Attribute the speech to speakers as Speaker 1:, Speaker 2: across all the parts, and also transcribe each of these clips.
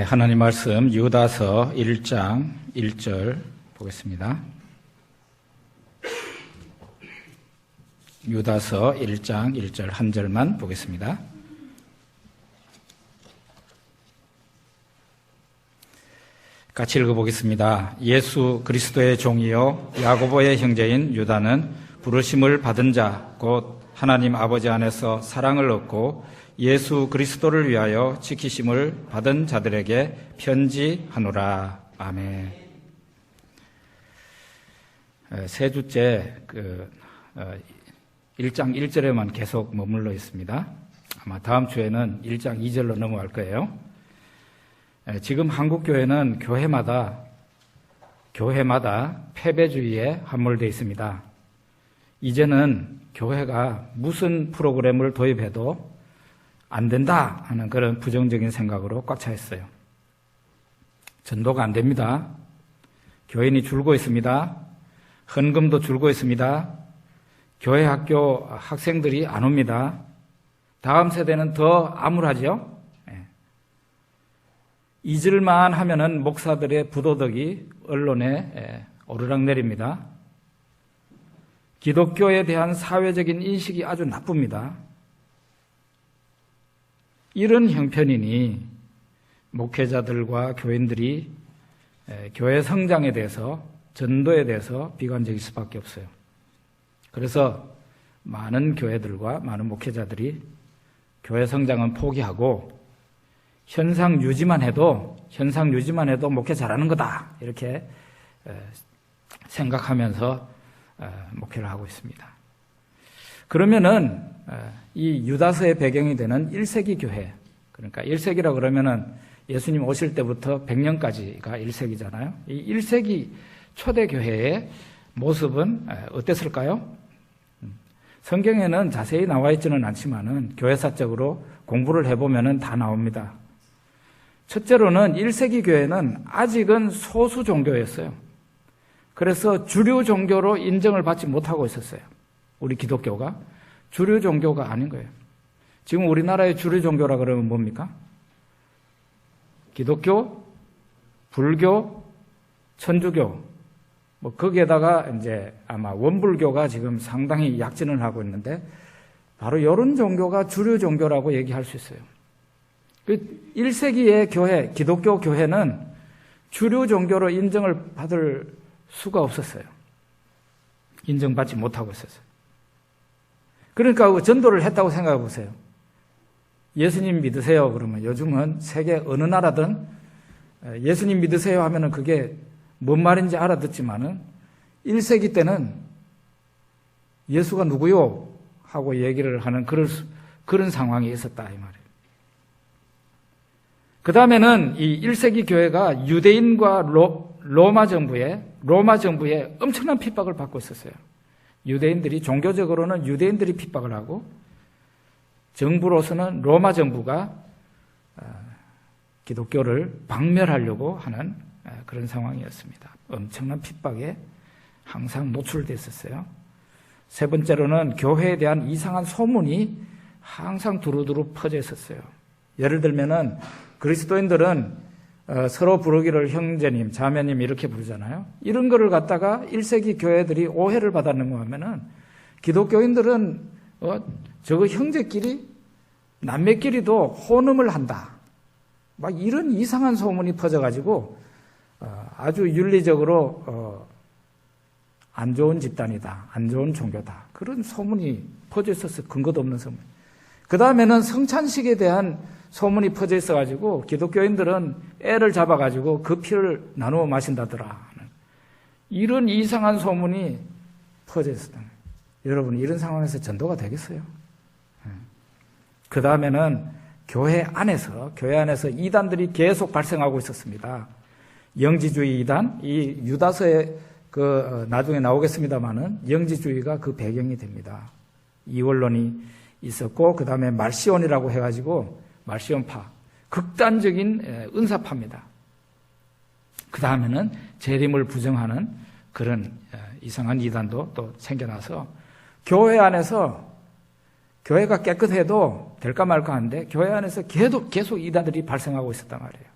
Speaker 1: 하나님 말씀 유다서 1장 1절 보겠습니다. 유다서 1장 1절 한 절만 보겠습니다. 같이 읽어보겠습니다. 예수 그리스도의 종이요 야고보의 형제인 유다는 부르심을 받은 자 곧 하나님 아버지 안에서 사랑을 얻고 예수 그리스도를 위하여 지키심을 받은 자들에게 편지하노라. 아멘. 세 주째 1장 1절에만 계속 머물러 있습니다. 아마 다음 주에는 1장 2절로 넘어갈 거예요. 지금 한국 교회는 교회마다 패배주의에 함몰되어 있습니다. 이제는 교회가 무슨 프로그램을 도입해도 안 된다 하는 그런 부정적인 생각으로 꽉 차 있어요. 전도가 안 됩니다. 교인이 줄고 있습니다. 헌금도 줄고 있습니다. 교회 학교 학생들이 안 옵니다. 다음 세대는 더 암울하죠. 잊을만 하면은 목사들의 부도덕이 언론에 오르락내립니다. 기독교에 대한 사회적인 인식이 아주 나쁩니다. 이런 형편이니 목회자들과 교인들이 교회 성장에 대해서, 전도에 대해서 비관적일 수밖에 없어요. 그래서 많은 교회들과 많은 목회자들이 교회 성장은 포기하고 현상 유지만 해도 목회 잘하는 거다 이렇게 생각하면서 목회를 하고 있습니다. 그러면은 이 유다서의 배경이 되는 1세기 교회, 그러니까 1세기라 그러면은 예수님 오실 때부터 100년까지가 1세기잖아요. 이 1세기 초대 교회의 모습은 어땠을까요? 성경에는 자세히 나와 있지는 않지만은 교회사적으로 공부를 해보면은 다 나옵니다. 첫째로는 1세기 교회는 아직은 소수 종교였어요. 그래서 주류 종교로 인정을 받지 못하고 있었어요. 우리 기독교가 주류 종교가 아닌 거예요. 지금 우리나라의 주류 종교라 그러면 뭡니까? 기독교, 불교, 천주교, 거기에다가 이제 아마 원불교가 지금 상당히 약진을 하고 있는데 바로 이런 종교가 주류 종교라고 얘기할 수 있어요. 1세기의 교회, 기독교 교회는 주류 종교로 인정을 받을 수가 없었어요. 인정받지 못하고 있었어요. 그러니까 전도를 했다고 생각해 보세요. 예수님 믿으세요 그러면 요즘은 세계 어느 나라든 예수님 믿으세요 하면은 그게 뭔 말인지 알아듣지만은 1세기 때는 예수가 누구요? 하고 얘기를 하는 그런 상황이 있었다 이 말이에요. 그 다음에는 이 1세기 교회가 유대인과 로마 정부의 엄청난 핍박을 받고 있었어요. 유대인들이, 종교적으로는 유대인들이 핍박을 하고 정부로서는 로마 정부가 기독교를 박멸하려고 하는 그런 상황이었습니다. 엄청난 핍박에 항상 노출됐었어요. 세 번째로는 교회에 대한 이상한 소문이 항상 두루두루 퍼져 있었어요. 예를 들면은 그리스도인들은 서로 부르기를 형제님, 자매님 이렇게 부르잖아요. 이런 거를 갖다가 1세기 교회들이 오해를 받았는가 하면은 기독교인들은 저거 형제끼리, 남매끼리도 혼음을 한다. 막 이런 이상한 소문이 퍼져가지고 아주 윤리적으로 안 좋은 집단이다, 안 좋은 종교다. 그런 소문이 퍼져 있었어요. 근거도 없는 소문. 그 다음에는 성찬식에 대한 소문이 퍼져 있어가지고 기독교인들은 애를 잡아가지고 그 피를 나누어 마신다더라. 이런 이상한 소문이 퍼져 있었다. 여러분 이런 상황에서 전도가 되겠어요? 그 다음에는 교회 안에서 이단들이 계속 발생하고 있었습니다. 영지주의 이단, 이 유다서에 나중에 나오겠습니다만은 영지주의가 그 배경이 됩니다. 이원론이 있었고 그 다음에 말시온이라고 해가지고 말시온파, 극단적인 은사파입니다. 그 다음에는 재림을 부정하는 그런 이상한 이단도 또 생겨나서 교회 안에서 교회가 깨끗해도 될까 말까 하는데 교회 안에서 계속 이단들이 발생하고 있었단 말이에요.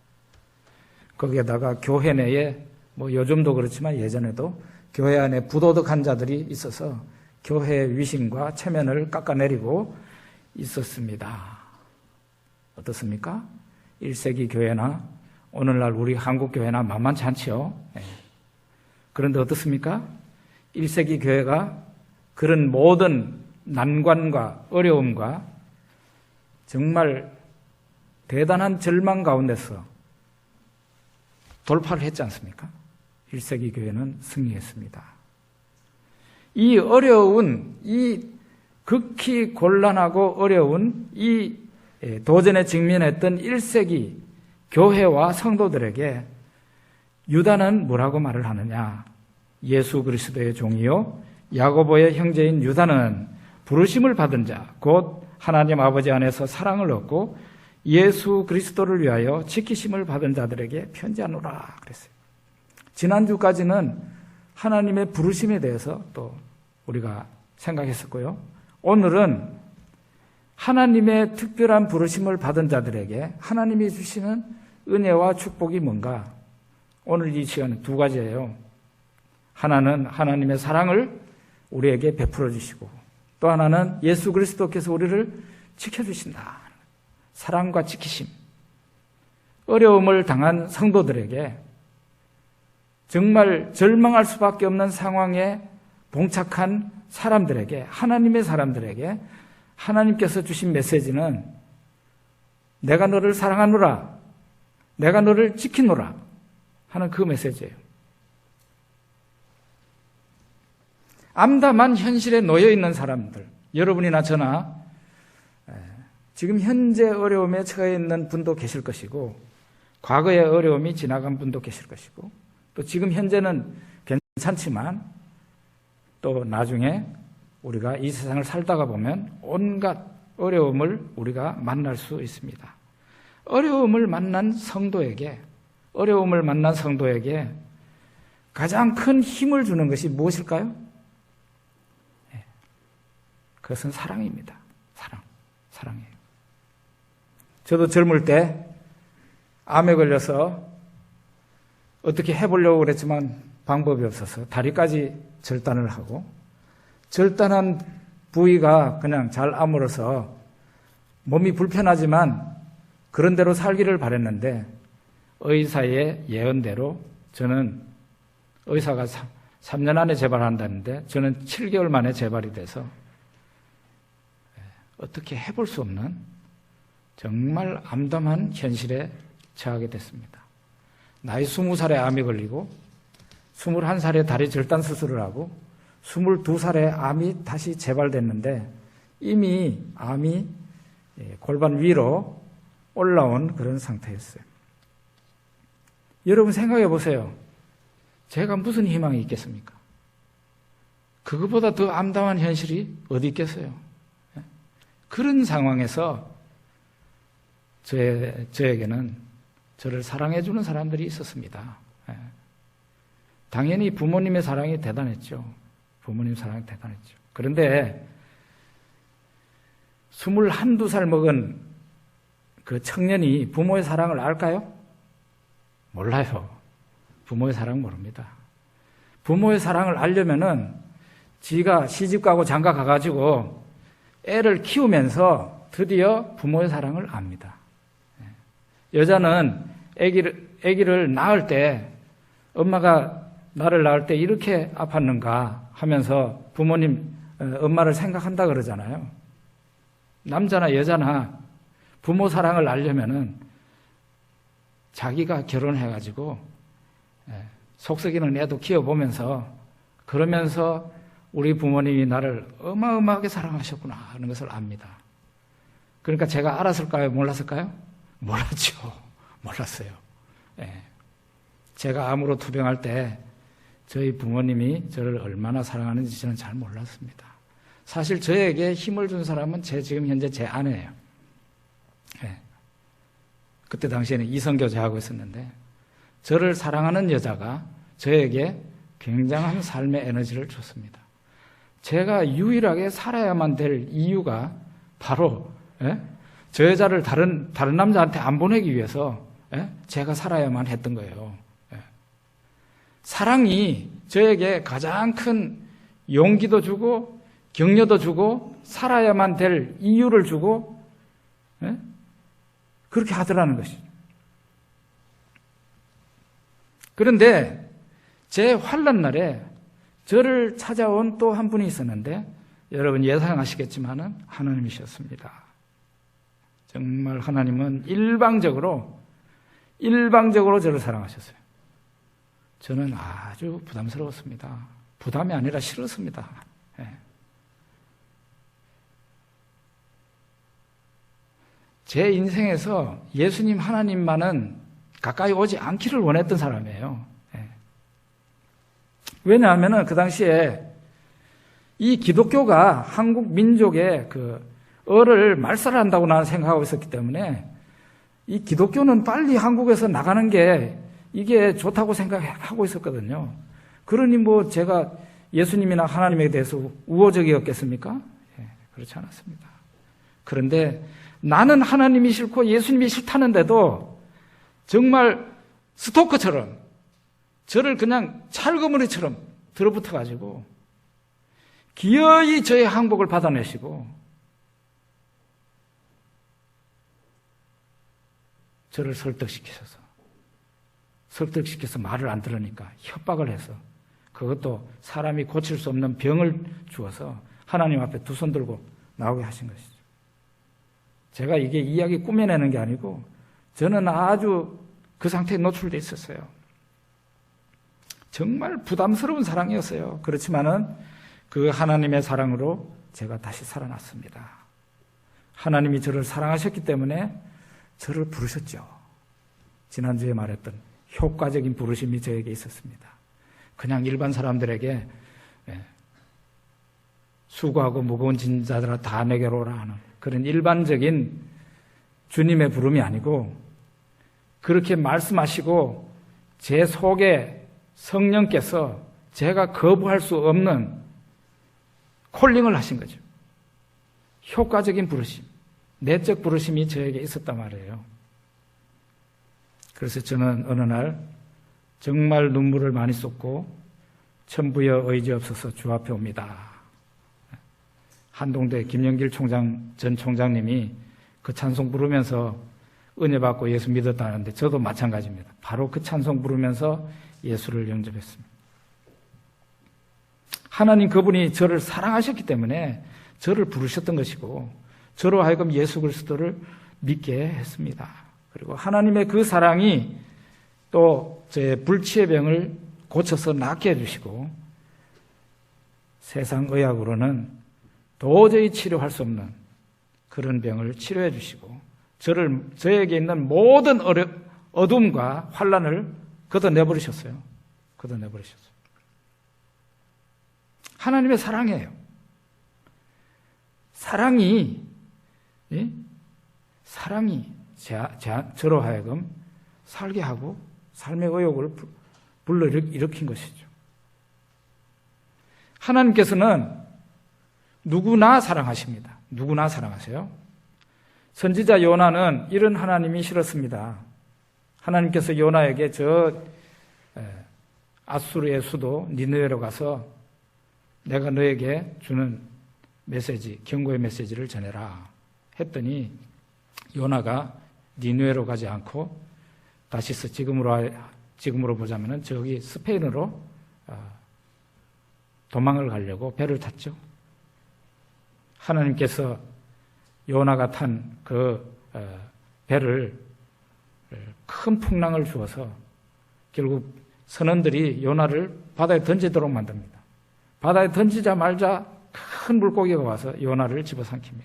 Speaker 1: 거기에다가 교회 내에 뭐 요즘도 그렇지만 예전에도 교회 안에 부도덕한 자들이 있어서 교회 위신과 체면을 깎아내리고 있었습니다. 어떻습니까? 1세기 교회나 오늘날 우리 한국 교회나 만만치 않지요. 그런데 어떻습니까? 1세기 교회가 그런 모든 난관과 어려움과 정말 대단한 절망 가운데서 돌파를 했지 않습니까? 1세기 교회는 승리했습니다. 이 어려운, 이 극히 곤란하고 어려운 이 도전에 직면했던 1세기 교회와 성도들에게 유다는 뭐라고 말을 하느냐? 예수 그리스도의 종이요 야고보의 형제인 유다는 부르심을 받은 자, 곧 하나님 아버지 안에서 사랑을 얻고 예수 그리스도를 위하여 지키심을 받은 자들에게 편지하노라 그랬어요. 지난주까지는 하나님의 부르심에 대해서 또 우리가 생각했었고요. 오늘은 하나님의 특별한 부르심을 받은 자들에게 하나님이 주시는 은혜와 축복이 뭔가? 오늘 이 시간은 두 가지예요. 하나는 하나님의 사랑을 우리에게 베풀어 주시고 또 하나는 예수 그리스도께서 우리를 지켜주신다. 사랑과 지키심. 어려움을 당한 성도들에게 정말 절망할 수밖에 없는 상황에 봉착한 사람들에게, 하나님의 사람들에게 하나님께서 주신 메시지는 내가 너를 사랑하노라, 내가 너를 지키노라 하는 그 메시지예요. 암담한 현실에 놓여 있는 사람들, 여러분이나 저나 지금 현재 어려움에 처해 있는 분도 계실 것이고 과거의 어려움이 지나간 분도 계실 것이고 또 지금 현재는 괜찮지만 또 나중에 우리가 이 세상을 살다가 보면 온갖 어려움을 우리가 만날 수 있습니다. 어려움을 만난 성도에게 가장 큰 힘을 주는 것이 무엇일까요? 그것은 사랑입니다. 사랑이에요. 저도 젊을 때 암에 걸려서 어떻게 해보려고 그랬지만 방법이 없어서 다리까지 절단을 하고 절단한 부위가 그냥 잘 아물어서 몸이 불편하지만 그런 대로 살기를 바랬는데 의사의 예언대로 저는 의사가 3년 안에 재발한다는데 저는 7개월 만에 재발이 돼서 어떻게 해볼 수 없는 정말 암담한 현실에 처하게 됐습니다. 나이 20살에 암이 걸리고 21살에 다리 절단 수술을 하고 22살에 암이 다시 재발됐는데 이미 암이 골반 위로 올라온 그런 상태였어요. 여러분 생각해 보세요. 제가 무슨 희망이 있겠습니까? 그거보다 더 암담한 현실이 어디 있겠어요? 그런 상황에서 저에게는 저를 사랑해 주는 사람들이 있었습니다. 당연히 부모님의 사랑이 대단했죠. 부모님 사랑이 대단했죠. 그런데 21, 22살 먹은 그 청년이 부모의 사랑을 알까요? 몰라요. 부모의 사랑 모릅니다. 부모의 사랑을 알려면은 지가 시집가고 장가 가가지고 애를 키우면서 드디어 부모의 사랑을 압니다. 여자는 아기를 낳을 때 엄마가 나를 낳을 때 이렇게 아팠는가 하면서 부모님, 엄마를 생각한다 그러잖아요. 남자나 여자나 부모 사랑을 알려면은 자기가 결혼해가지고 속썩이는 애도 키워보면서 그러면서 우리 부모님이 나를 어마어마하게 사랑하셨구나 하는 것을 압니다. 그러니까 제가 알았을까요? 몰랐을까요? 몰랐어요. 제가 암으로 투병할 때 저희 부모님이 저를 얼마나 사랑하는지 저는 잘 몰랐습니다. 사실 저에게 힘을 준 사람은 지금 현재 제 아내예요. 그때 당시에는 이성교제하고 있었는데 저를 사랑하는 여자가 저에게 굉장한 삶의 에너지를 줬습니다. 제가 유일하게 살아야만 될 이유가 바로 저 여자를 다른 남자한테 안 보내기 위해서 제가 살아야만 했던 거예요. 사랑이 저에게 가장 큰 용기도 주고 격려도 주고 살아야만 될 이유를 주고 그렇게 하더라는 것이죠. 그런데 제 환난 날에 저를 찾아온 또 한 분이 있었는데 여러분 예상하시겠지만은 하나님이셨습니다. 정말 하나님은 일방적으로 저를 사랑하셨어요. 저는 아주 부담스러웠습니다. 부담이 아니라 싫었습니다. 제 인생에서 예수님 하나님만은 가까이 오지 않기를 원했던 사람이에요. 왜냐하면 그 당시에 이 기독교가 한국 민족의 그 을을 말살한다고 나는 생각하고 있었기 때문에 이 기독교는 빨리 한국에서 나가는 게 이게 좋다고 생각하고 있었거든요. 그러니 뭐 제가 예수님이나 하나님에 대해서 우호적이었겠습니까? 그렇지 않았습니다. 그런데 나는 하나님이 싫고 예수님이 싫다는데도 정말 스토커처럼 저를 그냥 찰거머리처럼 들어붙어가지고 기어이 저의 항복을 받아내시고 저를 설득시켜서 말을 안 들으니까 협박을 해서 그것도 사람이 고칠 수 없는 병을 주어서 하나님 앞에 두 손 들고 나오게 하신 것이죠. 제가 이게 이야기 꾸며내는 게 아니고 저는 아주 그 상태에 노출되어 있었어요. 정말 부담스러운 사랑이었어요. 그렇지만은 그 하나님의 사랑으로 제가 다시 살아났습니다. 하나님이 저를 사랑하셨기 때문에 저를 부르셨죠. 지난주에 말했던 효과적인 부르심이 저에게 있었습니다. 그냥 일반 사람들에게 수고하고 무거운 짐 자들아 다 내게로 오라 하는 그런 일반적인 주님의 부름이 아니고 그렇게 말씀하시고 제 속에 성령께서 제가 거부할 수 없는 콜링을 하신 거죠. 효과적인 부르심, 내적 부르심이 저에게 있었단 말이에요. 그래서 저는 어느 날 정말 눈물을 많이 쏟고 천부여 의지없어서 주 앞에 옵니다. 한동대 김영길 전 총장님이 그 찬송 부르면서 은혜 받고 예수 믿었다는데 저도 마찬가지입니다. 바로 그 찬송 부르면서 예수를 영접했습니다. 하나님 그분이 저를 사랑하셨기 때문에 저를 부르셨던 것이고 저로 하여금 예수 그리스도를 믿게 했습니다. 그리고 하나님의 그 사랑이 또 제 불치의 병을 고쳐서 낫게 해주시고 세상 의학으로는 도저히 치료할 수 없는 그런 병을 치료해 주시고 저에게 있는 모든 어둠과 환난을 걷어내버리셨어요. 하나님의 사랑이에요. 사랑이 저로 하여금 살게 하고 삶의 의욕을 불러일으킨 것이죠. 하나님께서는 누구나 사랑하십니다. 누구나 사랑하세요. 선지자 요나는 이런 하나님이 싫었습니다. 하나님께서 요나에게 아수르의 수도 니느웨로 가서 내가 너에게 주는 메시지, 경고의 메시지를 전해라 했더니 요나가 니느웨로 가지 않고 다시서 지금으로 보자면은 저기 스페인으로 도망을 가려고 배를 탔죠. 하나님께서 요나가 탄 그 배를 큰 풍랑을 주어서 결국 선원들이 요나를 바다에 던지도록 만듭니다. 바다에 던지자마자 큰 물고기가 와서 요나를 집어삼킵니다.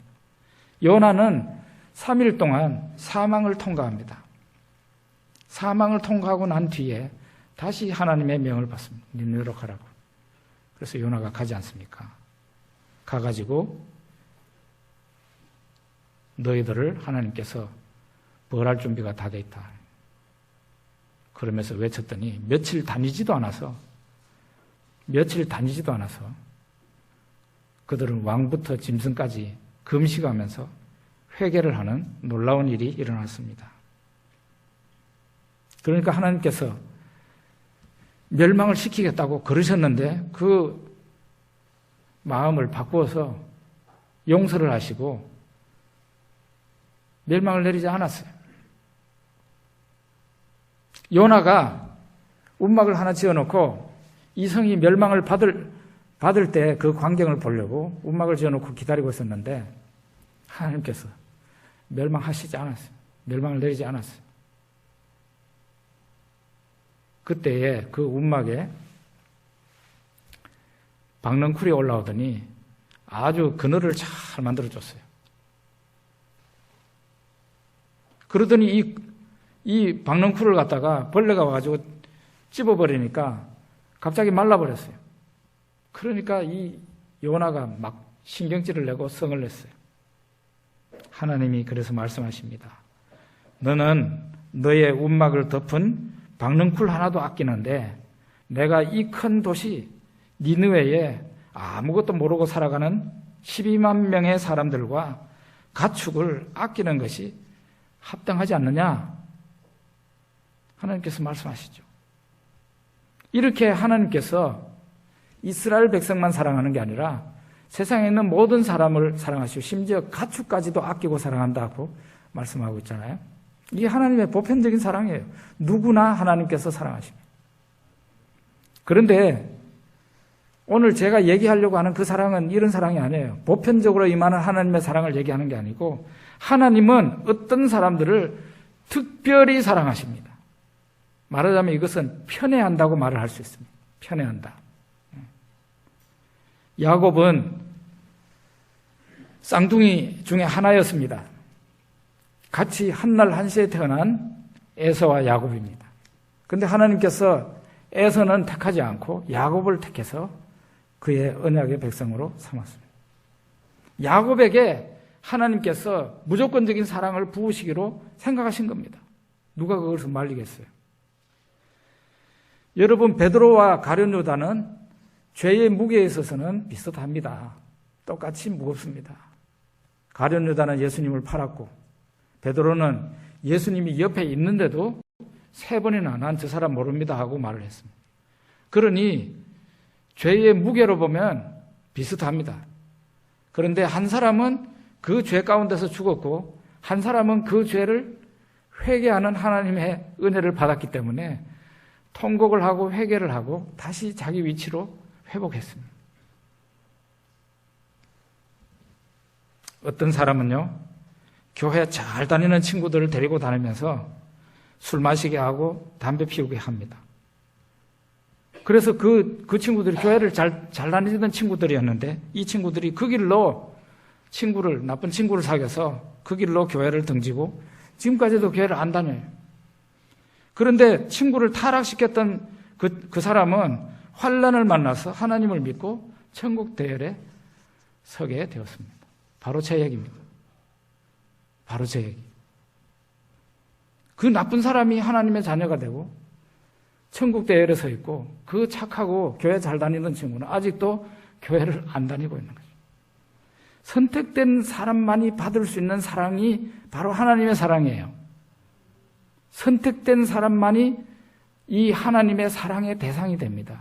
Speaker 1: 요나는 3일 동안 사망을 통과합니다. 사망을 통과하고 난 뒤에 다시 하나님의 명을 받습니다. 니느웨로 가라고. 그래서 요나가 가지 않습니까? 가가지고 너희들을 하나님께서 벌할 준비가 다 돼 있다. 그러면서 외쳤더니 며칠 다니지도 않아서 그들은 왕부터 짐승까지 금식하면서 회개를 하는 놀라운 일이 일어났습니다. 그러니까 하나님께서 멸망을 시키겠다고 그러셨는데 그 마음을 바꾸어서 용서를 하시고 멸망을 내리지 않았어요. 요나가 움막을 하나 지어놓고 이 성이 멸망을 받을 때 그 광경을 보려고 움막을 지어놓고 기다리고 있었는데 하나님께서 멸망하시지 않았어요. 멸망을 내리지 않았어요. 그때에 그 움막에 박넝쿨이 올라오더니 아주 그늘을 잘 만들어줬어요. 그러더니 이 박넝쿨을 갖다가 벌레가 와가지고 찝어버리니까 갑자기 말라버렸어요. 그러니까 이 요나가 막 신경질을 내고 성을 냈어요. 하나님이 그래서 말씀하십니다. 너는 너의 움막을 덮은 박넝쿨 하나도 아끼는데 내가 이 큰 도시 니느웨에 아무것도 모르고 살아가는 12만 명의 사람들과 가축을 아끼는 것이 합당하지 않느냐? 하나님께서 말씀하시죠. 이렇게 하나님께서 이스라엘 백성만 사랑하는 게 아니라 세상에 있는 모든 사람을 사랑하시고 심지어 가축까지도 아끼고 사랑한다고 말씀하고 있잖아요. 이게 하나님의 보편적인 사랑이에요. 누구나 하나님께서 사랑하십니다. 그런데 오늘 제가 얘기하려고 하는 그 사랑은 이런 사랑이 아니에요. 보편적으로 임하는 하나님의 사랑을 얘기하는 게 아니고 하나님은 어떤 사람들을 특별히 사랑하십니다. 말하자면 이것은 편애한다고 말을 할 수 있습니다. 편애한다. 야곱은 쌍둥이 중에 하나였습니다. 같이 한날 한시에 태어난 에서와 야곱입니다. 그런데 하나님께서 에서는 택하지 않고 야곱을 택해서 그의 언약의 백성으로 삼았습니다. 야곱에게 하나님께서 무조건적인 사랑을 부으시기로 생각하신 겁니다. 누가 그것을 말리겠어요? 여러분, 베드로와 가룟 유다는 죄의 무게에 있어서는 비슷합니다. 똑같이 무겁습니다. 가룟 유다는 예수님을 팔았고 베드로는 예수님이 옆에 있는데도 3번이나 난 저 사람 모릅니다 하고 말을 했습니다. 그러니 죄의 무게로 보면 비슷합니다. 그런데 한 사람은 그 죄 가운데서 죽었고 한 사람은 그 죄를 회개하는 하나님의 은혜를 받았기 때문에 통곡을 하고 회개를 하고 다시 자기 위치로 회복했습니다. 어떤 사람은요, 교회 잘 다니는 친구들을 데리고 다니면서 술 마시게 하고 담배 피우게 합니다. 그래서 그 친구들이 교회를 잘 다니던 친구들이었는데 이 친구들이 그 길로 나쁜 친구를 사귀어서 그 길로 교회를 등지고 지금까지도 교회를 안 다녀요. 그런데 친구를 타락시켰던 그 사람은 환난을 만나서 하나님을 믿고 천국 대열에 서게 되었습니다. 바로 제 얘기입니다. 바로 제 얘기. 그 나쁜 사람이 하나님의 자녀가 되고 천국 대열에 서 있고 그 착하고 교회 잘 다니는 친구는 아직도 교회를 안 다니고 있는 거죠. 선택된 사람만이 받을 수 있는 사랑이 바로 하나님의 사랑이에요. 선택된 사람만이 이 하나님의 사랑의 대상이 됩니다.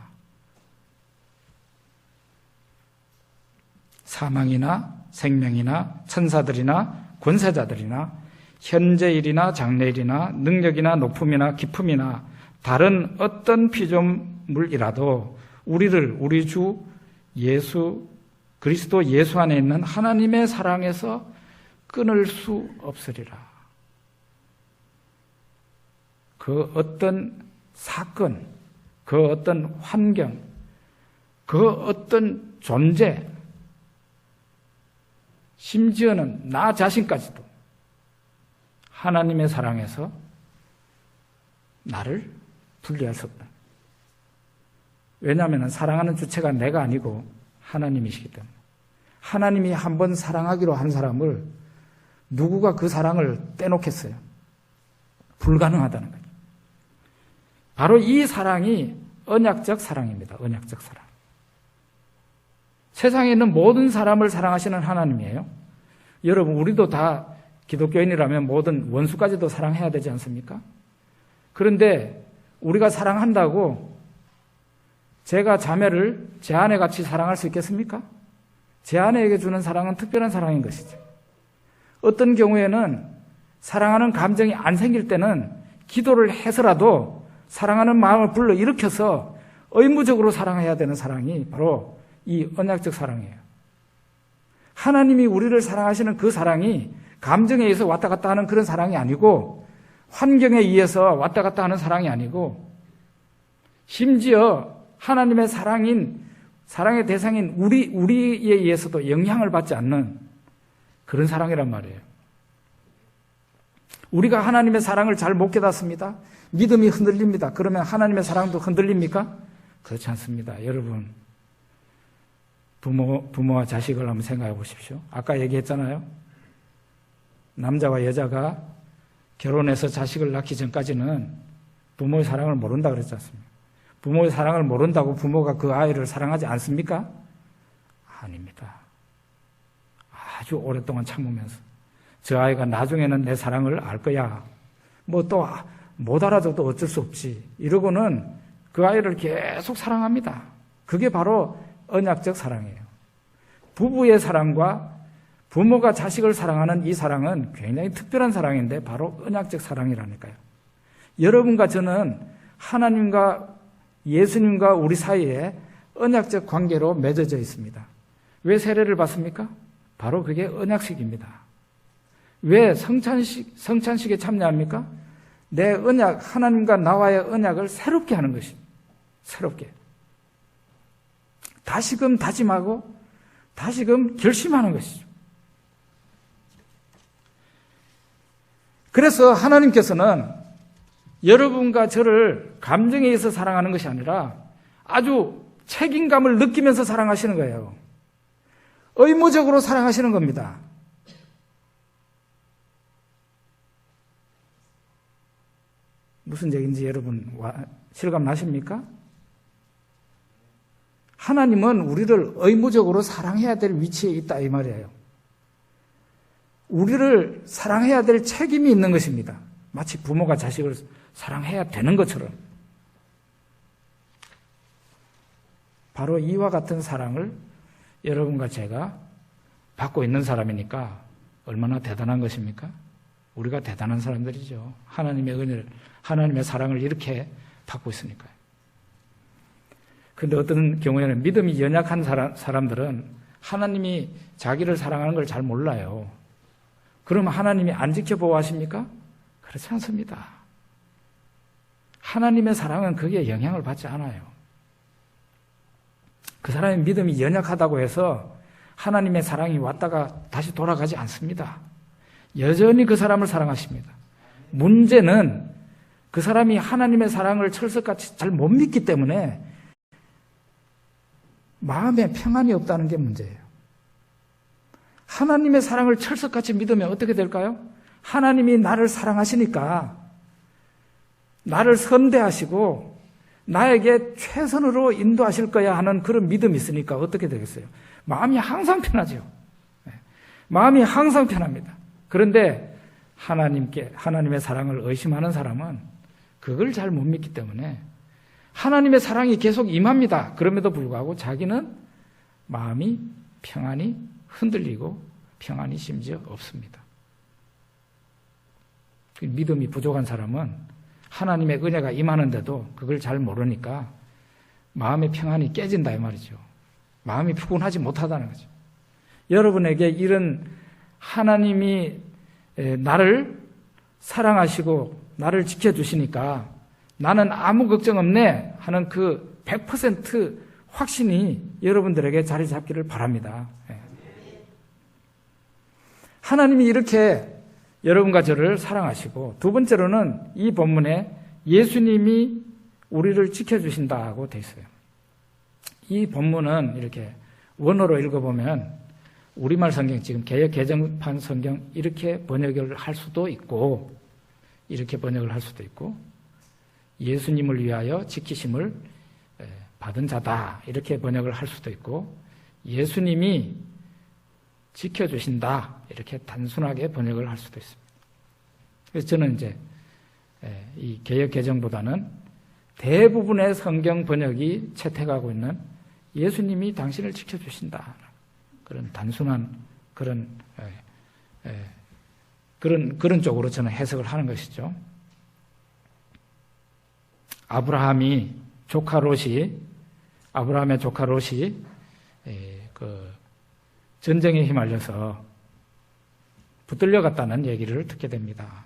Speaker 1: 사망이나 생명이나 천사들이나 권세자들이나 현재일이나 장래일이나 능력이나 높음이나 깊음이나 다른 어떤 피조물이라도 우리를 우리 주 예수 그리스도 예수 안에 있는 하나님의 사랑에서 끊을 수 없으리라. 그 어떤 사건, 그 어떤 환경, 그 어떤 존재, 심지어는 나 자신까지도 하나님의 사랑에서 나를 분리할 수 없다. 왜냐하면 사랑하는 주체가 내가 아니고 하나님이시기 때문에. 하나님이 한번 사랑하기로 한 사람을 누구가 그 사랑을 떼놓겠어요? 불가능하다는 거죠. 바로 이 사랑이 언약적 사랑입니다. 언약적 사랑. 세상에 있는 모든 사람을 사랑하시는 하나님이에요. 여러분, 우리도 다 기독교인이라면 모든 원수까지도 사랑해야 되지 않습니까? 그런데 우리가 사랑한다고 제가 자매를 제 아내같이 사랑할 수 있겠습니까? 제 아내에게 주는 사랑은 특별한 사랑인 것이죠. 어떤 경우에는 사랑하는 감정이 안 생길 때는 기도를 해서라도 사랑하는 마음을 불러일으켜서 의무적으로 사랑해야 되는 사랑이 바로 이 언약적 사랑이에요. 하나님이 우리를 사랑하시는 그 사랑이 감정에 의해서 왔다 갔다 하는 그런 사랑이 아니고, 환경에 의해서 왔다 갔다 하는 사랑이 아니고, 심지어 하나님의 사랑의 대상인 우리에 의해서도 영향을 받지 않는 그런 사랑이란 말이에요. 우리가 하나님의 사랑을 잘 못 깨닫습니다. 믿음이 흔들립니다. 그러면 하나님의 사랑도 흔들립니까? 그렇지 않습니다. 여러분, 부모와 자식을 한번 생각해 보십시오. 아까 얘기했잖아요. 남자와 여자가 결혼해서 자식을 낳기 전까지는 부모의 사랑을 모른다 그랬지 않습니까? 부모의 사랑을 모른다고 부모가 그 아이를 사랑하지 않습니까? 아닙니다. 아주 오랫동안 참으면서 저 아이가 나중에는 내 사랑을 알 거야. 뭐 또 못 알아줘도 어쩔 수 없지. 이러고는 그 아이를 계속 사랑합니다. 그게 바로 언약적 사랑이에요. 부부의 사랑과 부모가 자식을 사랑하는 이 사랑은 굉장히 특별한 사랑인데 바로 언약적 사랑이라니까요. 여러분과 저는 하나님과 예수님과 우리 사이에 언약적 관계로 맺어져 있습니다. 왜 세례를 받습니까? 바로 그게 언약식입니다. 왜 성찬식에 참여합니까? 내 언약, 하나님과 나와의 언약을 새롭게 하는 것입니다. 새롭게. 다시금 다짐하고 다시금 결심하는 것이죠. 그래서 하나님께서는 여러분과 저를 감정에 의해서 사랑하는 것이 아니라 아주 책임감을 느끼면서 사랑하시는 거예요. 의무적으로 사랑하시는 겁니다. 무슨 얘기인지 여러분 실감 나십니까? 하나님은 우리를 의무적으로 사랑해야 될 위치에 있다 이 말이에요. 우리를 사랑해야 될 책임이 있는 것입니다. 마치 부모가 자식을 사랑해야 되는 것처럼. 바로 이와 같은 사랑을 여러분과 제가 받고 있는 사람이니까 얼마나 대단한 것입니까? 우리가 대단한 사람들이죠. 하나님의 은혜를, 하나님의 사랑을 이렇게 받고 있으니까요. 그런데 어떤 경우에는 믿음이 연약한 사람들은 하나님이 자기를 사랑하는 걸 잘 몰라요. 그러면 하나님이 안 지켜보고 하십니까? 그렇지 않습니다. 하나님의 사랑은 거기에 영향을 받지 않아요. 그 사람의 믿음이 연약하다고 해서 하나님의 사랑이 왔다가 다시 돌아가지 않습니다. 여전히 그 사람을 사랑하십니다. 문제는 그 사람이 하나님의 사랑을 철석같이 잘 못 믿기 때문에 마음에 평안이 없다는 게 문제예요. 하나님의 사랑을 철석같이 믿으면 어떻게 될까요? 하나님이 나를 사랑하시니까 나를 선대하시고 나에게 최선으로 인도하실 거야 하는 그런 믿음이 있으니까 어떻게 되겠어요? 마음이 항상 편하죠. 마음이 항상 편합니다. 그런데 하나님의 사랑을 의심하는 사람은 그걸 잘 못 믿기 때문에 하나님의 사랑이 계속 임합니다. 그럼에도 불구하고 자기는 마음이 평안이 흔들리고 평안이 심지어 없습니다. 믿음이 부족한 사람은 하나님의 은혜가 임하는데도 그걸 잘 모르니까 마음의 평안이 깨진다 이 말이죠. 마음이 푸근하지 못하다는 거죠. 여러분에게 이런 하나님이 나를 사랑하시고 나를 지켜주시니까 나는 아무 걱정 없네 하는 그 100% 확신이 여러분들에게 자리 잡기를 바랍니다. 하나님이 이렇게 여러분과 저를 사랑하시고, 두 번째로는 이 본문에 예수님이 우리를 지켜주신다고 되어 있어요. 이 본문은 이렇게 원어로 읽어보면 우리말 성경, 지금 개역 개정판 성경 이렇게 번역을 할 수도 있고, 이렇게 번역을 할 수도 있고, 예수님을 위하여 지키심을 받은 자다 이렇게 번역을 할 수도 있고, 예수님이 지켜주신다 이렇게 단순하게 번역을 할 수도 있습니다. 그래서 저는 이제 이 개역 개정보다는 대부분의 성경 번역이 채택하고 있는 예수님이 당신을 지켜주신다. 그런 단순한 그런 쪽으로 저는 해석을 하는 것이죠. 아브라함의 조카 롯이 그 전쟁에 휘말려서 붙들려 갔다는 얘기를 듣게 됩니다.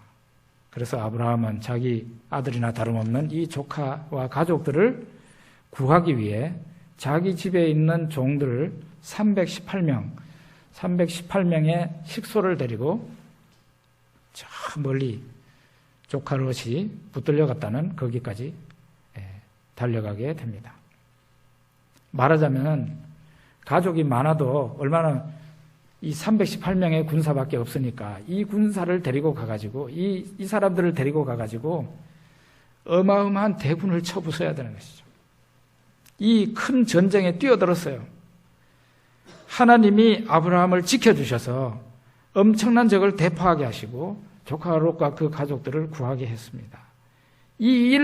Speaker 1: 그래서 아브라함은 자기 아들이나 다름없는 이 조카와 가족들을 구하기 위해 자기 집에 있는 종들을 318명의 식소를 데리고 저 멀리 조카 롯이 붙들려 갔다는 거기까지 달려가게 됩니다. 말하자면 가족이 많아도 얼마나 이 318명의 군사밖에 없으니까 이 군사를 데리고 가가지고 이 사람들을 데리고 가가지고 어마어마한 대군을 쳐부숴야 되는 것이죠. 이 큰 전쟁에 뛰어들었어요. 하나님이 아브라함을 지켜주셔서 엄청난 적을 대파하게 하시고 조카 롯과 그 가족들을 구하게 했습니다. 이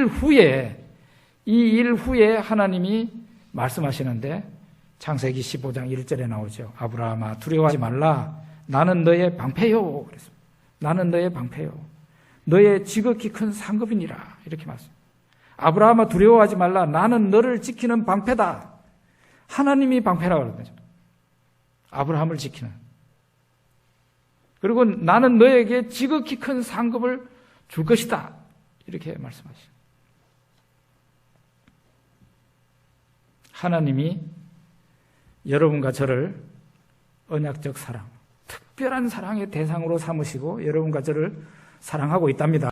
Speaker 1: 일 후에 하나님이 말씀하시는데 창세기 15장 1절에 나오죠. 아브라함아 두려워하지 말라. 나는 너의 방패요. 그랬습니다. 나는 너의 방패요. 너의 지극히 큰 상급이니라. 이렇게 말씀합니다. 아브라함아 두려워하지 말라. 나는 너를 지키는 방패다. 하나님이 방패라고 그러는 거죠. 아브라함을 지키는. 그리고 나는 너에게 지극히 큰 상급을 줄 것이다. 이렇게 말씀하시죠. 하나님이 여러분과 저를 언약적 사랑, 특별한 사랑의 대상으로 삼으시고 여러분과 저를 사랑하고 있답니다.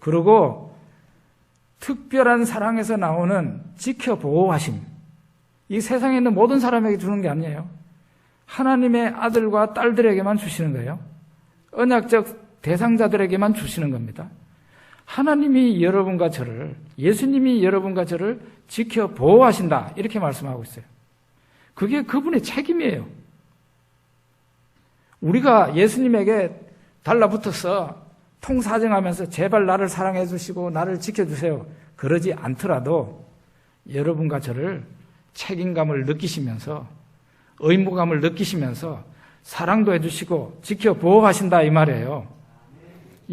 Speaker 1: 그리고 특별한 사랑에서 나오는 지켜보호하심, 이 세상에 있는 모든 사람에게 주는 게 아니에요. 하나님의 아들과 딸들에게만 주시는 거예요. 언약적 대상자들에게만 주시는 겁니다. 하나님이 여러분과 저를, 예수님이 여러분과 저를 지켜보호하신다. 이렇게 말씀하고 있어요. 그게 그분의 책임이에요. 우리가 예수님에게 달라붙어서 통사정하면서 제발 나를 사랑해 주시고 나를 지켜주세요. 그러지 않더라도 여러분과 저를 책임감을 느끼시면서 의무감을 느끼시면서 사랑도 해주시고 지켜보호하신다 이 말이에요.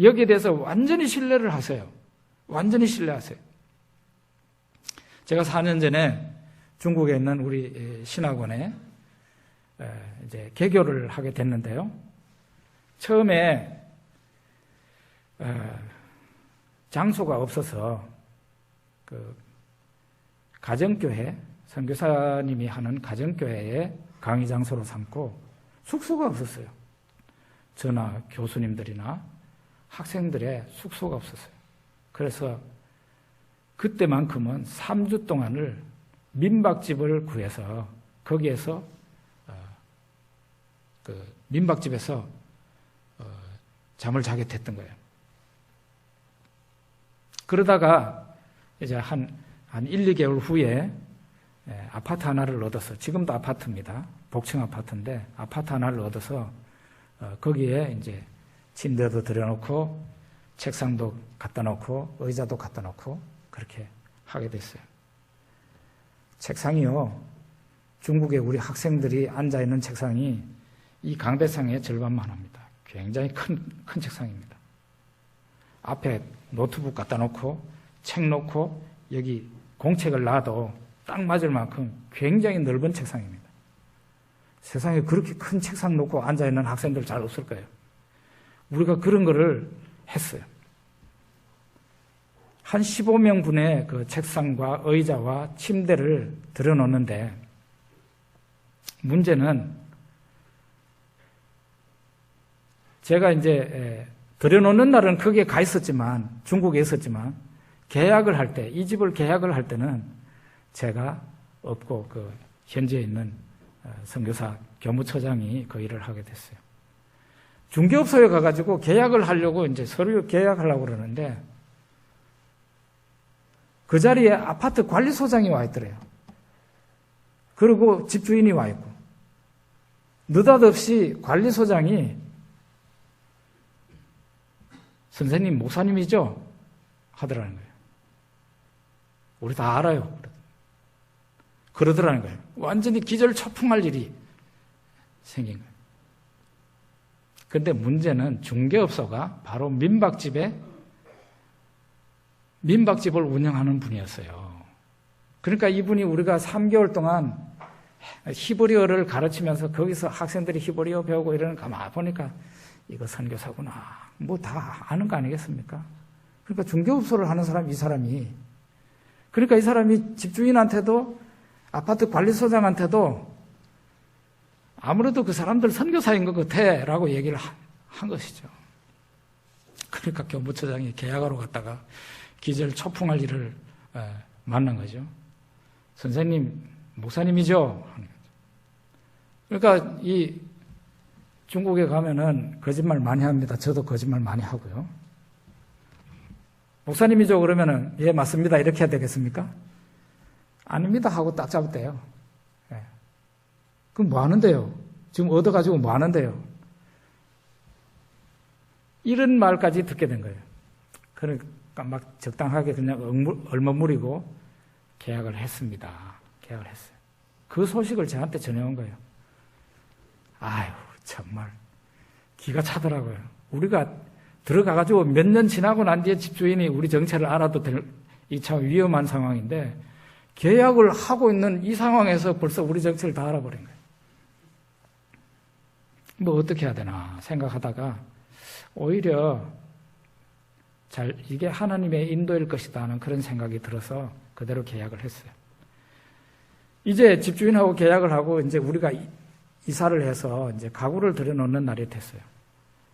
Speaker 1: 여기에 대해서 완전히 신뢰를 하세요. 완전히 신뢰하세요. 제가 4년 전에 중국에 있는 우리 신학원에 이제 개교를 하게 됐는데요. 처음에 장소가 없어서 그 가정교회, 선교사님이 하는 가정교회에 강의 장소로 삼고 숙소가 없었어요. 저나 교수님들이나 학생들의 숙소가 없었어요. 그래서 그때만큼은 3주 동안을 민박집을 구해서 거기에서 그 민박집에서 잠을 자게 됐던 거예요. 그러다가 이제 한 1, 2개월 후에 아파트 하나를 얻어서, 지금도 아파트입니다. 복층 아파트인데 아파트 하나를 얻어서 거기에 이제 침대도 들여놓고 책상도 갖다 놓고 의자도 갖다 놓고 그렇게 하게 됐어요. 책상이요, 중국의 우리 학생들이 앉아있는 책상이 이 강대상의 절반만 합니다. 굉장히 큰 책상입니다. 앞에 노트북 갖다 놓고 책 놓고 여기 공책을 놔도 딱 맞을 만큼 굉장히 넓은 책상입니다. 세상에 그렇게 큰 책상 놓고 앉아있는 학생들 잘 없을 거예요. 우리가 그런 거를 했어요. 한 15명 분의 그 책상과 의자와 침대를 들여놓는데 문제는 제가 이제 들여놓는 날은 거기에 가 있었지만, 중국에 있었지만 계약을 할 때, 이 집을 계약을 할 때는 제가 없고 그 현지에 있는 선교사 교무처장이 그 일을 하게 됐어요. 중개업소에 가가지고 계약을 하려고 이제 서류 계약하려고 그러는데 그 자리에 아파트 관리소장이 와 있더래요. 그리고 집주인이 와 있고, 느닷없이 관리소장이 선생님 목사님이죠? 하더라는 거예요. 우리 다 알아요. 그러더라는 거예요. 완전히 기절초풍할 일이 생긴 거예요. 그런데 문제는 중개업소가 바로 민박집을 운영하는 분이었어요. 그러니까 이분이 우리가 3개월 동안 히브리어를 가르치면서 거기서 학생들이 히브리어 배우고 이러는 가만 보니까 이거 선교사구나. 뭐 다 아는 거 아니겠습니까? 그러니까 중개업소를 하는 사람, 이 사람이. 그러니까 이 사람이 집주인한테도 아파트 관리소장한테도 아무래도 그 사람들 선교사인 것 같아 라고 얘기를 한 것이죠. 그러니까 교무처장이 계약하러 갔다가 기절초풍할 일을 만난 거죠. 선생님, 목사님이죠? 그러니까 이 중국에 가면은 거짓말 많이 합니다. 저도 거짓말 많이 하고요. 목사님이죠? 그러면은 예, 맞습니다. 이렇게 해야 되겠습니까? 아닙니다. 하고 딱 잡았대요. 예. 그럼 뭐 하는데요? 지금 얻어가지고 뭐 하는데요? 이런 말까지 듣게 된 거예요. 그러니까 막 적당하게 그냥 얼머무리고 계약을 했습니다. 계약을 했어요. 그 소식을 저한테 전해온 거예요. 아유, 정말 기가 차더라고요. 우리가 들어가가지고 몇 년 지나고 난 뒤에 집주인이 우리 정체를 알아도 될, 이 참 위험한 상황인데 계약을 하고 있는 이 상황에서 벌써 우리 정체를 다 알아버린 거예요. 뭐 어떻게 해야 되나 생각하다가 오히려 이게 하나님의 인도일 것이다 하는 그런 생각이 들어서 그대로 계약을 했어요. 이제 집주인하고 계약을 하고 이제 우리가 이사를 해서 이제 가구를 들여놓는 날이 됐어요.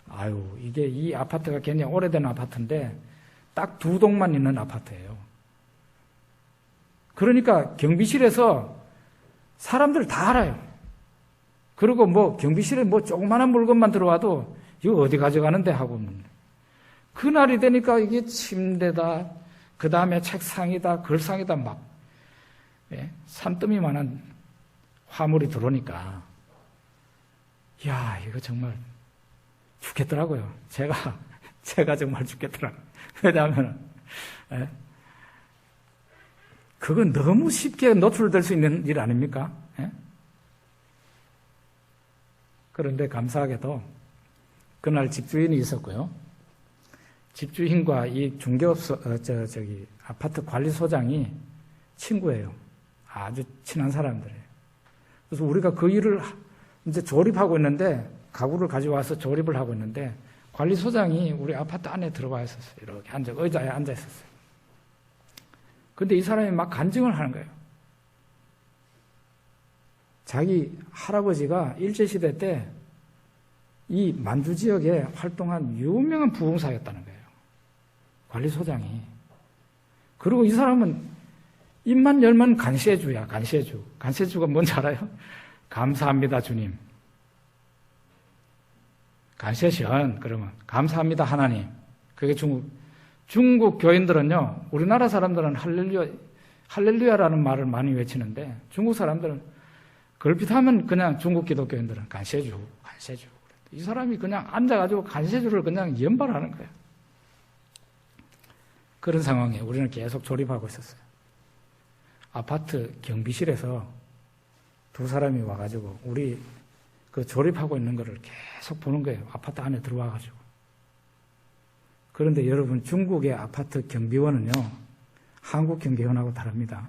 Speaker 1: 아유, 이게 이 아파트가 굉장히 오래된 아파트인데 딱 2동만 있는 아파트예요. 그러니까 경비실에서 사람들 다 알아요. 그리고 뭐 경비실에 뭐 조그마한 물건만 들어와도 이거 어디 가져가는데 하고 그날이 되니까 이게 침대다, 그 다음에 책상이다, 걸상이다 막 산더미만한 화물이 들어오니까 야, 이거 정말 죽겠더라고요. 제가 정말 죽겠더라고요. 왜냐하면 그건 너무 쉽게 노출될 수 있는 일 아닙니까? 그런데 감사하게도 그날 집주인이 있었고요. 집주인과 이 중개업소, 아파트 관리소장이 친구예요. 아주 친한 사람들이에요. 그래서 우리가 그 일을 이제 조립하고 있는데, 가구를 가져와서 조립을 하고 있는데, 관리소장이 우리 아파트 안에 들어와 있었어요. 이렇게 의자에 앉아 있었어요. 근데 이 사람이 막 간증을 하는 거예요. 자기 할아버지가 일제시대 때 이 만주 지역에 활동한 유명한 부흥사였다는 거예요. 관리소장이. 그리고 이 사람은 입만 열면 간시해주야, 간시해주. 간시해주가 뭔지 알아요? 감사합니다, 주님. 간시해션, 그러면. 감사합니다, 하나님. 그게 중국 교인들은요, 우리나라 사람들은 할렐루야라는 말을 많이 외치는데, 중국 사람들은 걸핏하면 그냥 중국 기독교인들은 간시해주, 간시해주. 이 사람이 그냥 앉아가지고 간시해주를 그냥 연발하는 거예요. 그런 상황에 우리는 계속 조립하고 있었어요. 아파트 경비실에서 2사람이 와가지고 우리 그 조립하고 있는 거를 계속 보는 거예요. 아파트 안에 들어와가지고. 그런데 여러분, 중국의 아파트 경비원은요, 한국 경비원하고 다릅니다.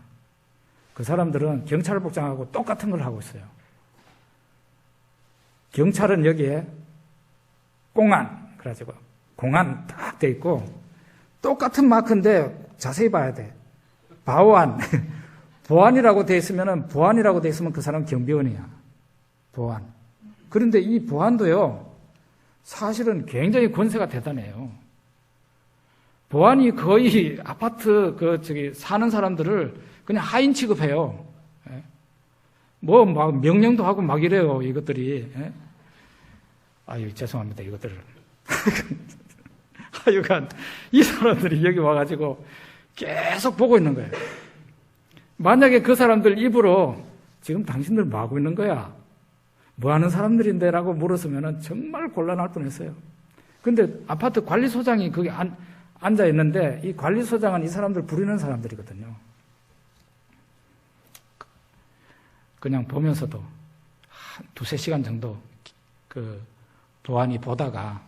Speaker 1: 그 사람들은 경찰복장하고 똑같은 걸 하고 있어요. 경찰은 여기에 공안, 그래가지고 공안 딱 돼 있고 똑같은 마크인데 자세히 봐야 돼. 보안, 보안이라고 돼 있으면은 보안이라고 돼 있으면 그 사람은 경비원이야. 보안. 그런데 이 보안도요, 사실은 굉장히 권세가 대단해요. 보안이 거의 아파트 사는 사람들을 그냥 하인 취급해요. 뭐 막 명령도 하고 막 이래요, 이것들이. 아유, 죄송합니다, 이것들을. 하여간 이 사람들이 여기 와가지고 계속 보고 있는 거예요. 만약에 그 사람들 입으로 지금 당신들 뭐 하고 있는 거야? 뭐 하는 사람들인데? 라고 물었으면 정말 곤란할 뻔했어요. 근데 아파트 관리소장이 거기 앉아 있는데 이 관리소장은 이 사람들 부리는 사람들이거든요. 그냥 보면서도 한 2-3시간 정도 그 보안이 보다가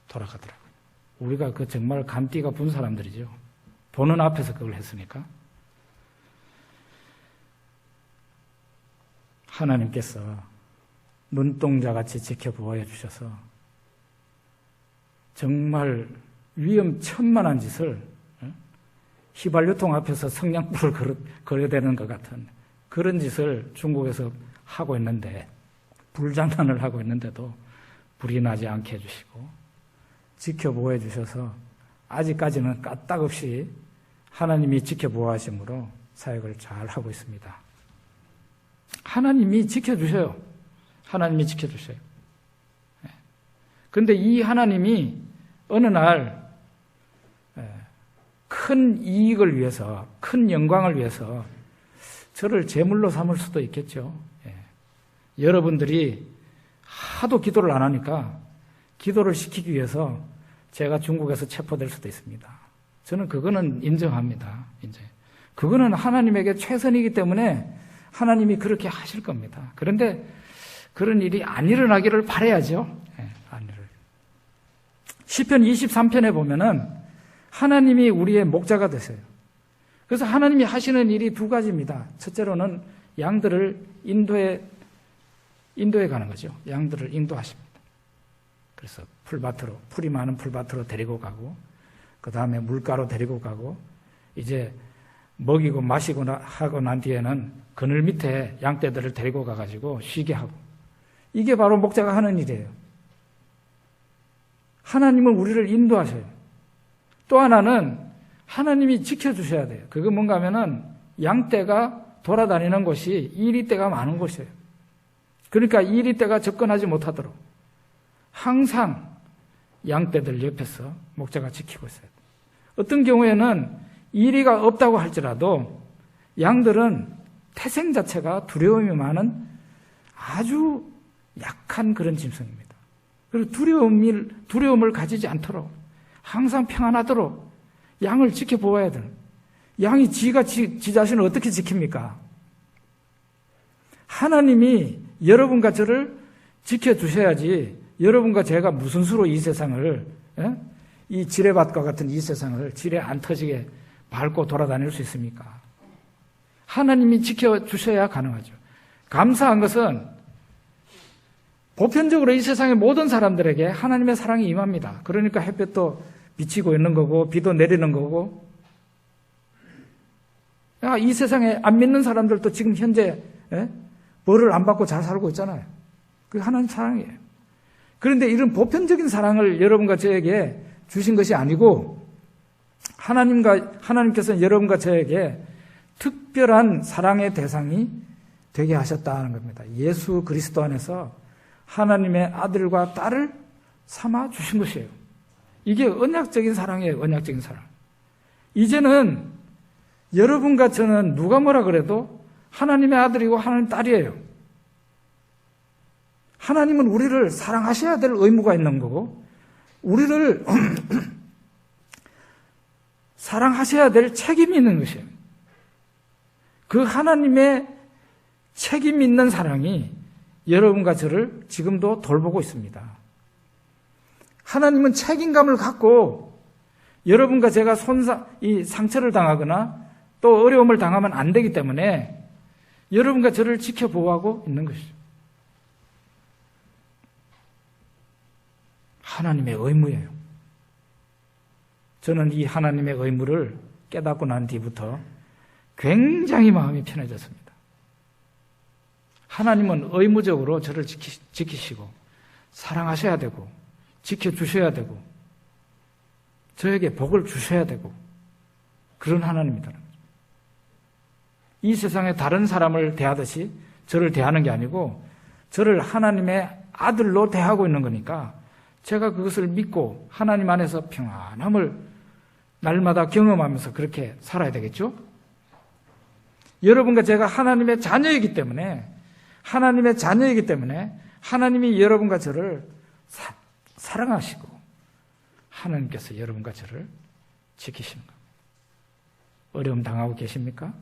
Speaker 1: 돌아가더라고요. 우리가 그 정말 간띠가 분 사람들이죠. 보는 앞에서 그걸 했으니까. 하나님께서 눈동자같이 지켜보아 주셔서 정말 위험천만한 짓을 휘발유통 앞에서 성냥불을 걸어야 되는 것 같은 그런 짓을 중국에서 하고 있는데, 불장난을 하고 있는데도 불이 나지 않게 해주시고 지켜보아 주셔서 아직까지는 까딱없이 하나님이 지켜보아 하심으로 사역을 잘 하고 있습니다. 하나님이 지켜주셔요. 하나님이 지켜주셔요. 그런데 이 하나님이 어느 날 큰 이익을 위해서, 큰 영광을 위해서 저를 제물로 삼을 수도 있겠죠. 여러분들이 하도 기도를 안 하니까 기도를 시키기 위해서 제가 중국에서 체포될 수도 있습니다. 저는 그거는 인정합니다. 이제 그거는 하나님에게 최선이기 때문에 하나님이 그렇게 하실 겁니다. 그런데 그런 일이 안 일어나기를 바라야죠. 시편 23편에 보면은 하나님이 우리의 목자가 되세요. 그래서 하나님이 하시는 일이 2가지입니다. 첫째로는 양들을 인도에 가는 거죠. 양들을 인도하십니다. 그래서 풀이 많은 풀밭으로 데리고 가고, 그 다음에 물가로 데리고 가고, 이제 먹이고 마시고 하고 난 뒤에는 그늘 밑에 양떼들을 데리고 가가지고 쉬게 하고, 이게 바로 목자가 하는 일이에요. 하나님은 우리를 인도하셔요. 또 하나는 하나님이 지켜주셔야 돼요. 그게 뭔가 하면은 양떼가 돌아다니는 곳이 이리떼가 많은 곳이에요. 그러니까 이리떼가 접근하지 못하도록 항상 양떼들 옆에서 목자가 지키고 있어요. 어떤 경우에는 이리가 없다고 할지라도 양들은 태생 자체가 두려움이 많은 아주 약한 그런 짐승입니다. 그리고 두려움을 가지지 않도록 항상 평안하도록 양을 지켜보아야 돼요. 양이 지 자신을 어떻게 지킵니까? 하나님이 여러분과 저를 지켜주셔야지 여러분과 제가 무슨 수로 이 세상을, 이 지뢰밭과 같은 이 세상을 지뢰 안 터지게 밟고 돌아다닐 수 있습니까? 하나님이 지켜주셔야 가능하죠. 감사한 것은 보편적으로 이 세상의 모든 사람들에게 하나님의 사랑이 임합니다. 그러니까 햇볕도 비치고 있는 거고 비도 내리는 거고, 이 세상에 안 믿는 사람들도 지금 현재 벌을 안 받고 잘 살고 있잖아요. 그게 하나님 사랑이에요. 그런데 이런 보편적인 사랑을 여러분과 저에게 주신 것이 아니고 하나님께서는 여러분과 저에게 특별한 사랑의 대상이 되게 하셨다는 겁니다. 예수 그리스도 안에서 하나님의 아들과 딸을 삼아 주신 것이에요. 이게 언약적인 사랑이에요. 언약적인 사랑. 이제는 여러분과 저는 누가 뭐라 그래도 하나님의 아들이고 하나님의 딸이에요. 하나님은 우리를 사랑하셔야 될 의무가 있는 거고 우리를 사랑하셔야 될 책임이 있는 것이에요. 그 하나님의 책임 있는 사랑이 여러분과 저를 지금도 돌보고 있습니다. 하나님은 책임감을 갖고 여러분과 제가 이 상처를 당하거나 또 어려움을 당하면 안 되기 때문에 여러분과 저를 지켜보호하고 있는 것이죠. 하나님의 의무예요. 저는 이 하나님의 의무를 깨닫고 난 뒤부터 굉장히 마음이 편해졌습니다. 하나님은 의무적으로 저를 지키시고 사랑하셔야 되고 지켜주셔야 되고 저에게 복을 주셔야 되고 그런 하나님이다. 이 세상에 다른 사람을 대하듯이 저를 대하는 게 아니고 저를 하나님의 아들로 대하고 있는 거니까 제가 그것을 믿고 하나님 안에서 평안함을 날마다 경험하면서 그렇게 살아야 되겠죠? 여러분과 제가 하나님의 자녀이기 때문에 하나님이 여러분과 저를 사랑하시고 하나님께서 여러분과 저를 지키시는 겁니다. 어려움 당하고 계십니까?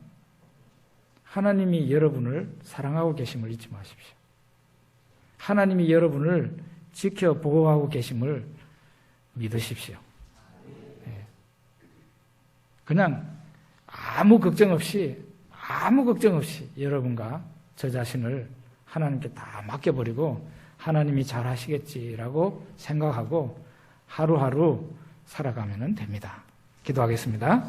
Speaker 1: 하나님이 여러분을 사랑하고 계심을 잊지 마십시오. 하나님이 여러분을 지켜 보호하고 계심을 믿으십시오. 그냥 아무 걱정 없이 여러분과 저 자신을 하나님께 다 맡겨버리고 하나님이 잘 하시겠지라고 생각하고 하루하루 살아가면 됩니다. 기도하겠습니다.